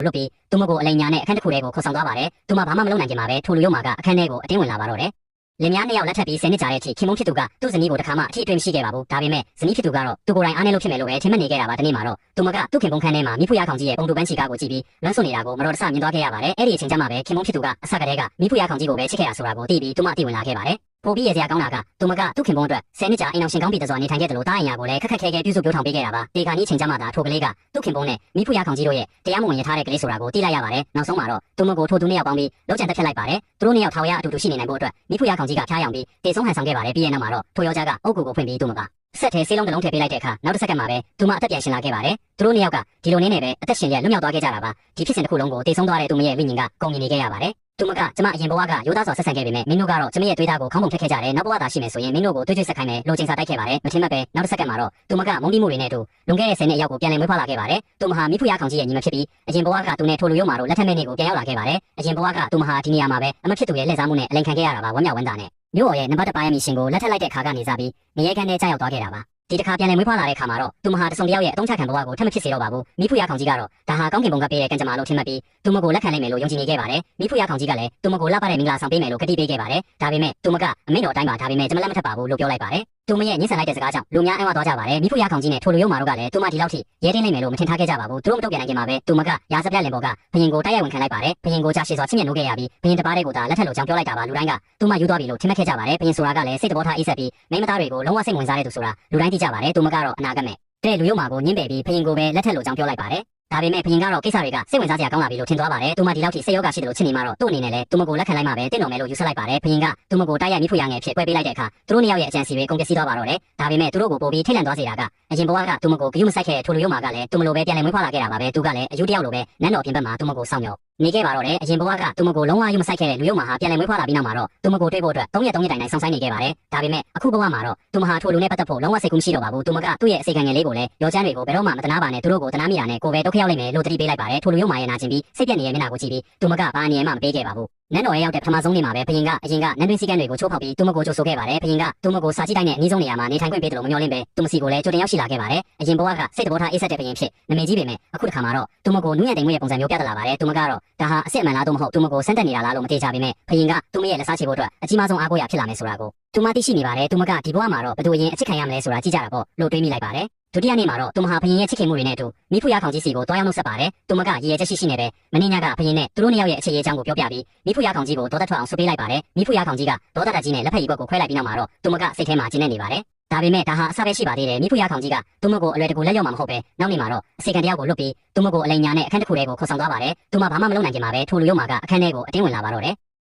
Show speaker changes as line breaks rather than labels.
လွတ်ပြီးသူမကိုအလိန်ညာနဲ့အခန်းတစ်ခုထဲကိုခေါ်ဆောင်သွားပါတယ်သူမဘာမှမလုပ်နိုင်ကြမှာပဲထိုလူရုံမာကအခန်းထဲကိုအတင်းဝင်လာပါတော့တယ်လင်မယားနှစ်ယောက်လက်ထပ်ပြီး10နှစ်ကြာတဲ့အထိခင်မုန်းဖြစ်သူကသူ့ဇနီးကိုတစ်ခါမှအထီးအတွေ့မရှိခဲ့ပါဘူးဒါပေမဲ့ဇနီးဖြစ်သူကတော့သူကိုယ်တိုင်အားနဲ့လို့ဖြစ်မယ်လို့ပဲထင်မှတ်နေခဲ့တာပါဒီနေ့မှာတော့သူမကသူ့ခင်မုန်းခန်းထဲမှာမိဖုရားခေါင်ကြီးရဲ့ပုံတူပန်းချီကားကိုကြည့်ပြီးလွမ်းဆွနေတာကိုမတော်တဆမြင်သွားခဲ့ရပါတယ်အဲ့ဒီအချိန်ကျမှပဲခင်မုန်းဖြစ်သူကအဆကတည်းကမိဖုရားခေါင်ကြီးကိုပဲချစ်ခဲ့တာဆိုတာကိုသိပြီးသူမသိဝင်လာခဲ့ပါတယ်ပိုပြီးရစရာကောင်းတာကသူမကသူ့ခင်ပွန်းအတွက်10နှစ်ကြာအိမ်အောင်ရှင်ကောင်းပြီစွာနေထိုင်ခဲ့တယ်လို့တားအိမ်ယာကိုလည်းခက်ခက်ခဲခဲပြုစုပြောထောင်ပေးခဲ့တာပါဒီကနေ့ချိန်ကျမှသာထိုကလေးကသူ့ခင်ပွန်းနဲ့မိဖုရားခေါင်ကြီးတို့ရဲ့တရားမဝင်ရထားတဲ့ကလေးဆိုတာကိုသိလိုက်ရပါတယ်နောက်ဆုံးမှာတော့သူမကိုထိုသူနှစ်ယောက်ပေါင်းပြီးလောက်ချန်တက်ဖြတ်လိုက်ပါတယ်သူတို့နှစ်ယောက်ထောင်ရအတူတူရှိနေနိုင်ဖို့အတွက်မိဖုရားခေါင်ကြီးကဖျားယောင်ပြီးတေဆုံးဟန်ဆောင်ခဲ့ပါတယ်ပြီးရဲ့နောက်မှာတော့ထိုယောက်ျားကအုတ်ကူကိုဖွင့်ပြီးသူမကဆက်ထဲဆေးလုံးတစ်လုံးထည့်ပေးလိုက်တဲ့အခါနောက်တစ်စက္ကန့်မှာပဲသူမအသက်ပြန်ရှင်လာခဲ့ပါတယ်သူတို့နှစ်ယောက်ကဒီလိုနည်းနဲ့ပဲအသက်ရှင်ရလွတ်မြောက်သွားခဲ့ကြတာပါဒီဖြစ်စဉ်တစ်ခုလုံးကိုတေဆုံးသွားတဲ့သူမရဲ့ဝိညာဉ်ကကုန်မြင်နေခဲ့ရပါတယ်သူမကကျမအရင်ဘဝကရိုးသားစွာဆက်ဆံခဲ့ပေမဲ့မင်းတို့ကတော့ကျမရဲ့တွေးသားကိုခေါင်းပုံထက်ခဲ့ကြတယ်နောက်ဘဝသာရှိမယ်ဆိုရင်မင်းတို့ကိုတွေးကြွဆက်ခိုင်းမယ်လိုချင်စာတိုက်ခဲ့ပါတယ်မထင်မှတ်ပဲနောက်တစ်စက္ကန့်မှာတော့သူမကမုန်းတိမှုတွေနဲ့အတူလွန်ခဲ့တဲ့10နှစ်အရောက်ကိုပြန်လည်မွေးဖွားလာခဲ့ပါတယ်သူမဟာမိဖုရားခေါင်ကြီးရဲ့ညီမဖြစ်ပြီးအရင်ဘဝကသူနဲ့ထိုလူရုံမာတို့လက်ထက်မဲ့နေကိုပြန်ရောက်လာခဲ့ပါတယ်အရင်ဘဝကသူမဟာဒီနေရာမှာပဲအမဖြစ်သူရဲ့လှည့်စားမှုနဲ့အလိန်ခံခဲ့ရတာပါဝမ်းမြောက်ဝမ်းသာနဲ့မြို့တော်ရဲ့နံပါတ်1ပါရမီရှင်ကိုလက်ထက်လိုက်တဲ့ခါကနေစပြီးနေရဲခန်းထဲကြောက်သွားခဲ့တာပါဒီတစ်ခါပြန်လည်မွေးဖွားလာတဲ့ခါမှာတော့သူမဟာတဆုံတယောက်ရဲ့အတုံးချခံဘဝကိုထပ်မဖြစ်စေတော့ပါဘူးမိဖုရားခေါင်ကြီးကတော့ဒါဟာကောင်းကင်ဘုံကပေးတဲ့ကံကြမ္မာလို့ထင်မှတ်ပြီးသူမကိုလက်ခံနိုင်မယ်လို့ယုံကြည်နေခဲ့ပါတယ်မိဖုရားခေါင်ကြီးကလည်းသူမကိုလှပတဲ့မင်္ဂလာဆောင်ပေးမယ်လို့ကတိပေးခဲ့ပါတယ်ဒါပေမဲ့သူမကအမိန့်တော်အတိုင်းပါဒါပေမဲ့ကျွန်မလက်မထပ်ပါဘူးလို့ပြောလိုက်ပါတယ်သူမရဲ့ညှဉ်းဆန်လိုက်တဲ့စကားကြောင့်လူများအံ့ဩသွားကြပါတယ်မိဖုရားခေါင်ကြီးနဲ့ထိုလူရုံမာတို့ကလည်းသူမဒီလောက်ထိရဲတင်းနိုင်မယ်လို့မထင်ထားခဲ့ကြပါဘူးသူတို့မတုတ်ပြန်နိုင်ခင်မှာပဲသူမကရာစပြလင်ဘော်ကဘယင်ကိုတိုက်ရိုက်ဝင်ခံလိုက်ပါတယ်ဘယင်ကိုကြာရှည်စွာချစ်မြတ်နိုးခဲ့ရပြီးဘယင်တပါးလေးကိုသာလက်ထက်လို့ကြောင်ပြောလိုက်တာပါလူတိုင်းကသူမယူသွားပြီလို့ထင်မှတ်ခဲ့ကြပါတယ်ဘယင်ဆိုတာကလည်းစိတ်တဘောထားအေးဆက်ပြီးမိန်းမသားတွေကိုလုံးဝစိတ်ဝင်စားတဲ့သူဆိုတာလူတိုင်းသိကြပါတယ်သူမကတော့အနာဂတ်မဲ့တဲ့လူရုံမာကိုညှင်းပယ်ပြီးဘယင်ကိုပဲလက်ထက်လို့ကြောင်ပြောလိုက်ပါတယ်ဒါပေမဲ့ဘယင်ကတော့ကိစ္စတွေကစိတ်ဝင်စားစရာကောင်းလာပြီလို့ထင်သွားပါတယ်သူမဒီလောက်ထိစိတ်ရောဂါရှိတယ်လို့ချစ်နေမှတော့သူ့အနေနဲ့လည်းသူမကိုလက်ခံလိုက်မှပဲတင့်တော်မယ်လို့ယူဆလိုက်ပါတယ်ဘယင်ကသူမကိုတိုက်ရိုက်မိဖုရားငယ်ဖြစ်ပွဲပေးလိုက်တဲ့အခါသူတို့နှစ်ယောက်ရဲ့အကြံစီတွေကုန်ပျက်စီးသွားပါတော့တယ်ဒါပေမဲ့သူတို့ကိုပို့ပြီးထိတ်လန့်သွားစေတာကအရင်ဘဝကသူမကိုဂယုမဆိုင်ခဲ့တဲ့ထိုလူရုံမာကလည်းသူမလိုပဲပြန်လည်မွေးဖွားလာခဲ့တာပါပဲသူကလည်းအယူတယောက်လိုပဲနန်းတော်ပြင်ဘက်မှာသူမကိုစောင့်မျှော်နေခဲ့ပါတော့တယ်အရင်ဘဝကသူမကိုလုံးဝယူမဆိုင်ခဲ့တဲ့လူရုံမာဟာပြန်လည်မွေးဖွားလာပြီးနောက်မှာတော့သူမကိုတွေ့ဖို့အတွက်3ရက်တိုင်တိုင်ဆောင်ဆိုင်နေခဲ့ပါတယ်ဒါပေမဲ့အခုဘဝမှာတော့သူမဟာထိုလူနဲ့ပတ်သက်ဖို့လုံးဝစိတ်ကူးမရှိတော့ပါဘူးသူမကသူ့ရဲ့အစိတ်ခံငယ်လေးကိုလည်းရောချမ်းတွေကိုဘယ်တော့မှမတနာပါနဲ့သူတို့ကိုတနာမိတာနဲ့ကိုပဲဒုက္ခရောက်လိမ့်မယ်လို့တတိပေးလိုက်ပါတယ်ထိုလူရုံမာရဲ့နာကျင်ပြီးစိတ်ပြက်နေတဲ့မျက်နှာကိုကြည့်ပြီးသူမကဘာအနေနဲ့မှမပေးခဲ့ပါဘူးနန်းတော်ရဲ့ရောက်တဲ့ပထမဆုံးနေ့မှာပဲဘယင်ကအရင်ကနန်းတွင်းစည်းကမ်းတွေကိုချိုးဖောက်ပြီးသူမကိုကြိုဆိုခဲ့ပါတယ်ဘယင်ကသူမကိုစာကြည့်တိုင်းနဲ့အနည်းဆုံးနေရာမှာနေထိုင်ခွင့်ပေးတယ်လို့မမျှော်လင့်ပဲသူမစီကိုလည်းကြိုတင်ရောက်ရှိလာခဲ့ပါတယ်အရင်ဘဝကစိတ်တဘောထားအေးဆက်တဲ့ဘယင်ဖြစ်နမေကြီးပေမဲ့အခုတစ်ခါမှာတော့သူမကိုနူးညံ့တိမ်မွေ့ရဲ့ပုံစံမျိုးပြသလာပါတယ်သူမကတော့ဒါဟာအစ်စ်အမှန်လားသို့မဟုတ်သူမကိုဆန်းတက်နေတာလားလို့မသိကြပေမဲ့ဘယင်ကသူမရဲ့လက်စားချေဖို့အတွက်အကြီးမားဆုံးအားကိုးရဖြစ်လာမယ်ဆိုတာကိုသူမသိရှိနေပါတယ်သူမကဒီဘဝမှာတော့ဘယ်သူရင်အချစ်ခံရမလဲဆိုတာကြည့်ကြတာပေါ့လို့တွေးမိလိုက်ပါတယ်ဒုတိယနေ့မှာတော့သူမဟာဘယင်ရဲ့ချစ်ခင်မှုတွေနဲ့အတူမိဖုရားခေါင်ကြီးစီကိုတွားရောက်နှုတ်ဆက်ပါတယ်သူမကရည်ရချက်ရှိနေပဲမင်းညကဘယင်နဲ့သူတို့နှစ်ယောက်ရဲ့အခြေအကြောင်းကိုပြောပြပြီးမိဖုရားခေါင်ကြီးကိုဒေါသထွက်အောင်ဆွပေးလိုက်ပါတယ်မိဖုရားခေါင်ကြီးကဒေါသတက်ကြီးနဲ့လက်ဖက်ရည်ဘက်ကိုခွဲလိုက်ပြီးနောက်မှာတော့သူမကစိတ်ထဲမှာကျဉ်းနေပါတယ်ဒါပေမဲ့ဒါဟာအဆပဲရှိပါသေးတယ်မိဖုရားခေါင်ကြီးကသူမကိုအလွယ်တကူလက်ရောက်မှာမဟုတ်ပဲနောက်နေ့မှာတော့အစိကန်တယောက်ကိုလွတ်ပြီးသူမကိုအလိန်ညာနဲ့အခန်းတစ်ခုထဲကိုခေါ်ဆောင်သွားပါတယ်သူမဘာမှမလုပ်နိုင်ကြမှာပဲထိုလူရုံမာကအခန်းထဲကိုအတင်းဝင်လာပါတော့တယ်